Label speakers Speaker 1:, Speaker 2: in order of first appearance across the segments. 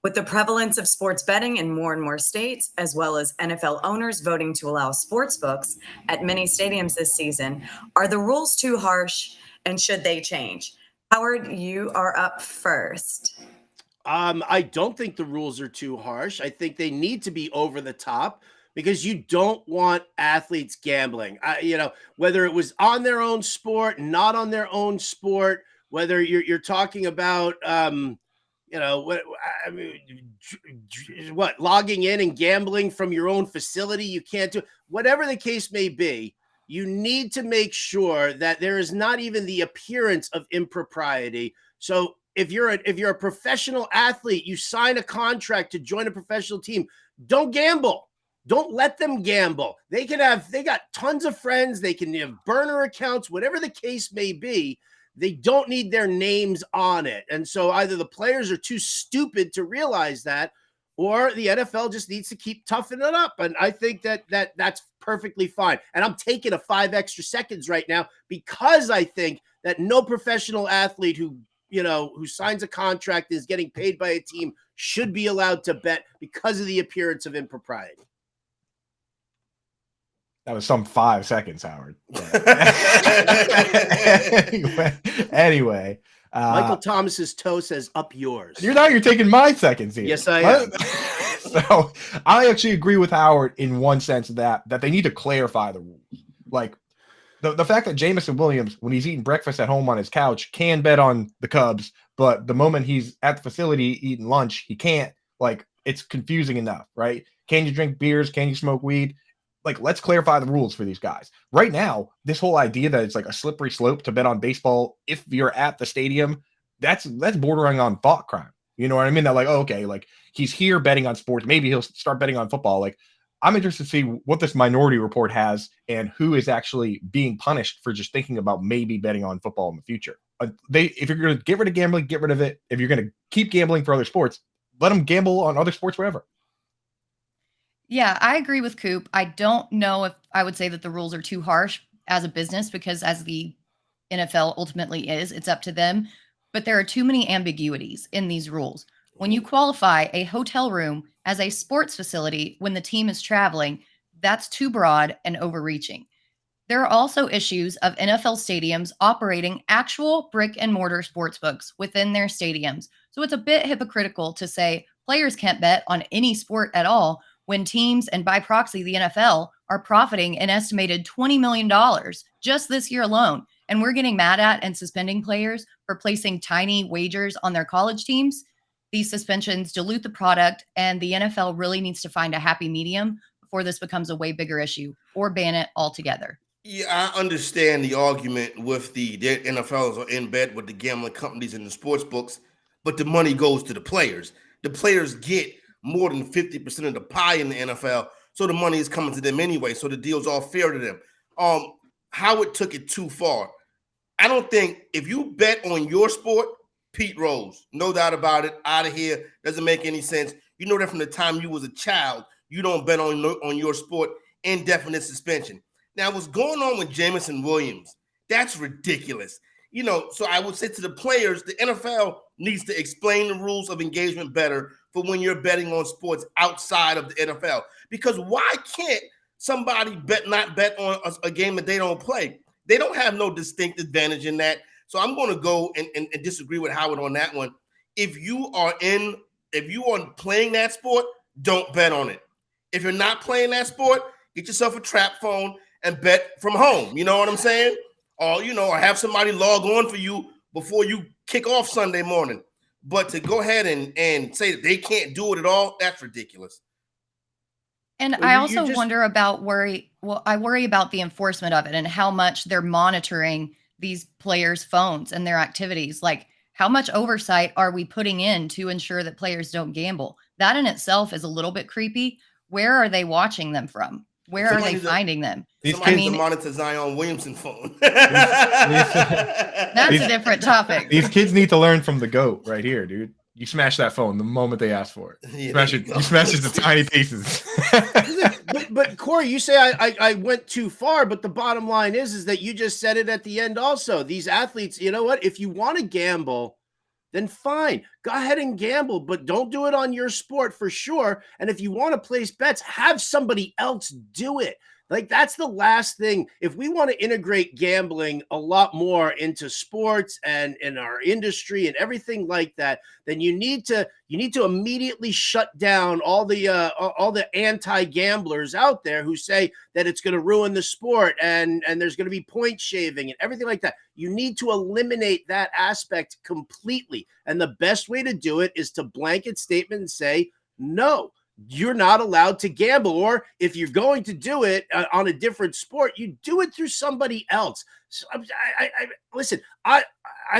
Speaker 1: With the prevalence of sports betting in more and more states, as well as NFL owners voting to allow sports books at many stadiums this season, are the rules too harsh and should they change? Howard, you are up first.
Speaker 2: I don't think the rules are too harsh. I think they need to be over the top because you don't want athletes gambling. Whether it was on their own sport, not on their own sport, whether you're talking about, what I mean, what logging in and gambling from your own facility, you can't do. Whatever the case may be, you need to make sure that there is not even the appearance of impropriety. So if you're a professional athlete, you sign a contract to join a professional team, don't gamble. Don't let them gamble. They got tons of friends. They can have burner accounts, whatever the case may be. They don't need their names on it. And so either the players are too stupid to realize that, or the NFL just needs to keep toughing it up. And I think that's perfectly fine. And I'm taking a 5 extra seconds right now because I think that no professional athlete who signs a contract is getting paid by a team should be allowed to bet because of the appearance of impropriety.
Speaker 3: That was some 5 seconds, Howard. Anyway,
Speaker 2: Michael Thomas's toe says up yours.
Speaker 3: You're taking my seconds here.
Speaker 2: Yes, I am.
Speaker 3: So I actually agree with Howard in one sense that they need to clarify the rules. Like the fact that Jameson Williams, when he's eating breakfast at home on his couch, can bet on the Cubs, but the moment he's at the facility eating lunch, he can't. Like, it's confusing enough, right? Can you drink beers? Can you smoke weed? Like, let's clarify the rules for these guys. Right now, this whole idea that it's like a slippery slope to bet on baseball if you're at the stadium, that's bordering on thought crime. You know what I mean? That like, oh, okay, like he's here betting on sports. Maybe he'll start betting on football. Like, I'm interested to see what this Minority Report has and who is actually being punished for just thinking about maybe betting on football in the future. If you're going to get rid of gambling, get rid of it. If you're going to keep gambling for other sports, let them gamble on other sports wherever.
Speaker 4: Yeah, I agree with Coop. I don't know if I would say that the rules are too harsh as a business because as the NFL ultimately is, it's up to them. But there are too many ambiguities in these rules. When you qualify a hotel room as a sports facility when the team is traveling, that's too broad and overreaching. There are also issues of NFL stadiums operating actual brick and mortar sports books within their stadiums. So it's a bit hypocritical to say players can't bet on any sport at all when teams and by proxy the NFL are profiting an estimated $20 million just this year alone. And we're getting mad at and suspending players for placing tiny wagers on their college teams. These suspensions dilute the product, and the NFL really needs to find a happy medium before this becomes a way bigger issue or ban it altogether.
Speaker 5: Yeah, I understand the argument with the NFLs are in bed with the gambling companies and the sports books, but the money goes to the players. The players get more than 50% of the pie in the NFL, so the money is coming to them anyway, so the deal's all fair to them. Howard took it too far. I don't think if you bet on your sport, Pete Rose, no doubt about it, out of here, doesn't make any sense. You know that from the time you was a child, you don't bet on your sport, indefinite suspension. Now, what's going on with Jameson Williams, that's ridiculous. So I would say to the players, the NFL needs to explain the rules of engagement better for when you're betting on sports outside of the NFL. Because why can't somebody not bet on a game that they don't play? They don't have no distinct advantage in that. So I'm going to go and disagree with Howard on that one. If you are playing that sport, don't bet on it. If you're not playing that sport, get yourself a trap phone and bet from home. You know what I'm saying? Or have somebody log on for you before you kick off Sunday morning. But to go ahead and say that they can't do it at all, that's ridiculous.
Speaker 4: And I also I worry about the enforcement of it and how much they're monitoring these players' phones and their activities. Like, how much oversight are we putting in to ensure that players don't gamble? That in itself is a little bit creepy. Where are they watching them from? Where are they finding them?
Speaker 5: Somebody needs to monitor Zion Williamson's phone.
Speaker 4: That's a different topic.
Speaker 3: These kids need to learn from the GOAT right here, dude. You smash that phone the moment they ask for it. You smash it to tiny pieces.
Speaker 2: but Corey, you say I went too far, but the bottom line is that you just said it at the end also. These athletes, you know what? If you want to gamble, then fine. Go ahead and gamble, but don't do it on your sport for sure. And if you want to place bets, have somebody else do it. Like, that's the last thing. If we want to integrate gambling a lot more into sports and in our industry and everything like that, then you need to immediately shut down all the anti-gamblers out there who say that it's going to ruin the sport and there's going to be point shaving and everything like that. You need to eliminate that aspect completely. And the best way to do it is to blanket statement and say, no, you're not allowed to gamble. Or if you're going to do it on a different sport, you do it through somebody else. So listen, I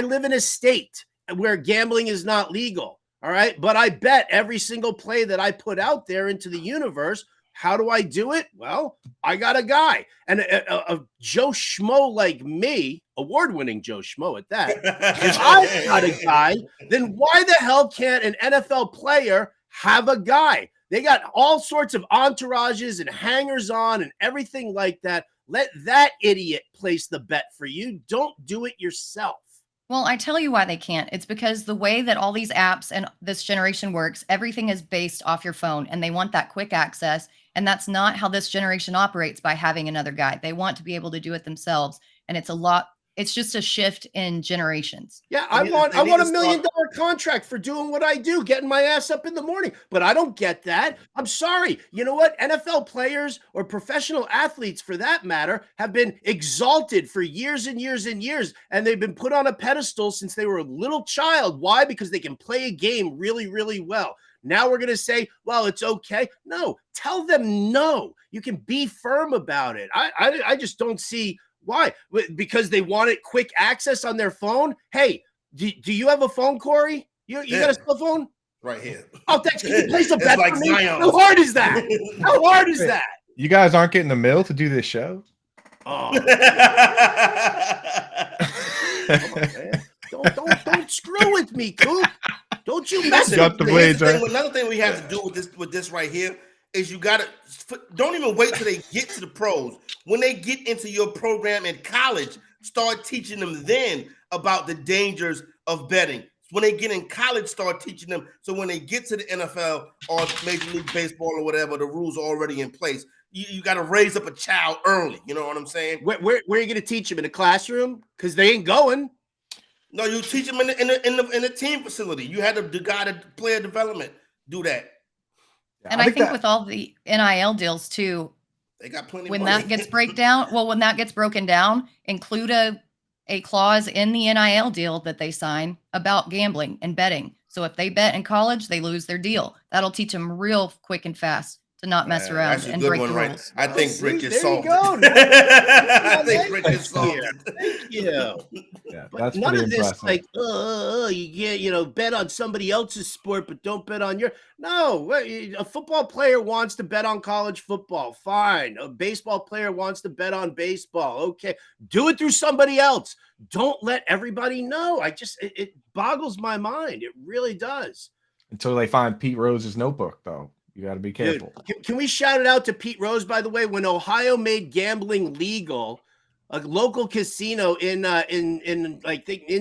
Speaker 2: live in a state where gambling is not legal. All right. But I bet every single play that I put out there into the universe. How do I do it? Well, I got a guy, and a Joe Schmo like me, award-winning Joe Schmo at that. If I've got a guy, then why the hell can't an NFL player have a guy? They got all sorts of entourages and hangers on and everything like that. Let that idiot place the bet for you. Don't do it yourself.
Speaker 4: Well, I tell you why they can't. It's because the way that all these apps and this generation works, everything is based off your phone, and they want that quick access. And that's not how this generation operates by having another guy. They want to be able to do it themselves. And it's just a shift in generations.
Speaker 2: Yeah, I want a $1 million contract for doing what I do, getting my ass up in the morning. But I don't get that. I'm sorry. You know what? NFL players or professional athletes, for that matter, have been exalted for years and years and years. And they've been put on a pedestal since they were a little child. Why? Because they can play a game really, really well. Now we're going to say, well, it's okay. No, tell them no. You can be firm about it. I just don't see why. Because they wanted quick access on their phone. Hey, do you have a phone, Corey? You got a cell phone?
Speaker 5: Right here.
Speaker 2: Oh, thanks. Can you place a bet
Speaker 5: like
Speaker 2: for me?
Speaker 5: Zion.
Speaker 2: How hard is that? How hard is that?
Speaker 3: You guys aren't getting the mill to do this show?
Speaker 2: Oh. Come on, man. Don't screw with me, Coop. Don't you mess
Speaker 3: Got the blades, right?
Speaker 5: Another thing we have to do with this right here is you got to don't even wait till they get to the pros. When they get into your program in college, start teaching them then about the dangers of betting. When they get in college, start teaching them. So when they get to the NFL or Major League Baseball or whatever, the rules are already in place. You got to raise up a child early. You know what I'm saying?
Speaker 2: Where are you going to teach them? In a classroom? Because they ain't going.
Speaker 5: No, you teach them in the team facility. You had the guy that player development do that.
Speaker 4: And I think with all the NIL deals too,
Speaker 5: they got plenty.
Speaker 4: When
Speaker 5: money.
Speaker 4: that gets when that gets broken down, include a clause in the NIL deal that they sign about gambling and betting. So if they bet in college, they lose their deal. That'll teach them real quick and fast to not mess around and break the rules.
Speaker 5: I think Britt just
Speaker 2: solved
Speaker 5: it. I think Britt just solved it.
Speaker 2: Thank you.
Speaker 3: Yeah,
Speaker 2: But
Speaker 3: that's
Speaker 2: none
Speaker 3: pretty
Speaker 2: of this
Speaker 3: impressive.
Speaker 2: like, you get, bet on somebody else's sport, but don't bet on your. No, a football player wants to bet on college football. Fine. A baseball player wants to bet on baseball. Okay. Do it through somebody else. Don't let everybody know. It boggles my mind. It really does.
Speaker 3: Until they find Pete Rose's notebook, though. You got to be careful.
Speaker 2: Dude, can we shout it out to Pete Rose, by the way? When Ohio made gambling legal, a local casino in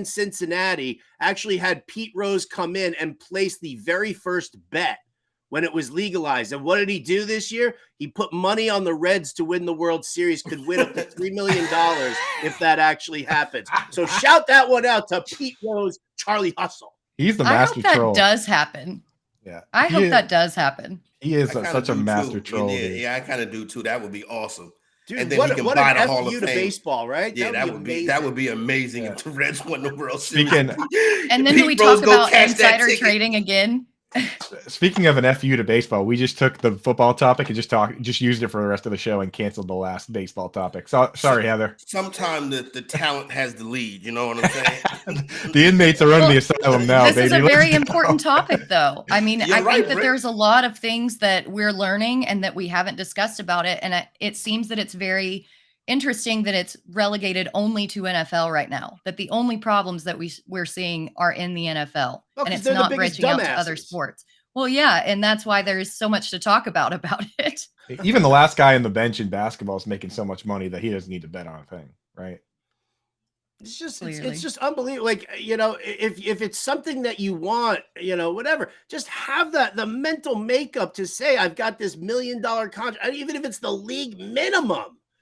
Speaker 2: Cincinnati actually had Pete Rose come in and place the very first bet when it was legalized. And what did he do this year? He put money on the Reds to win the World Series, could win up to $3 million if that actually happens. So shout that one out to Pete Rose, Charlie Hustle.
Speaker 3: He's the master troll.
Speaker 4: I hope that does happen.
Speaker 3: Yeah,
Speaker 4: I hope that does happen.
Speaker 3: He is such a master troll.
Speaker 5: Yeah, I kind of do too. That would be awesome.
Speaker 2: Dude,
Speaker 5: and then he can buy the Hall of Fame.
Speaker 2: To baseball, right?
Speaker 5: Yeah, that would be amazing if the Reds won the World Series.
Speaker 4: And then do we talk about insider trading again?
Speaker 3: Speaking of an FU to baseball, we just took the football topic and just used it for the rest of the show and canceled the last baseball topic. So sorry, Heather.
Speaker 5: Sometimes the talent has the lead. You know what I'm saying?
Speaker 3: The inmates are running the asylum now.
Speaker 4: This
Speaker 3: baby.
Speaker 4: is a very important topic, though. I mean, I
Speaker 5: right,
Speaker 4: think that
Speaker 5: Rick.
Speaker 4: there's a lot of things that we're learning and that we haven't discussed about it. And it seems that it's very interesting that it's relegated only to NFL right now, that the only problems that we're seeing are in the NFL, and it's not branching out to other sports. Well, yeah, and that's why there's so much to talk about it.
Speaker 3: Even the last guy on the bench in basketball is making so much money that he doesn't need to bet on a thing, right?
Speaker 4: Clearly.
Speaker 2: it's just unbelievable. Like, if it's something that you want, whatever, just have the mental makeup to say, I've got this $1 million contract, even if it's the league minimum.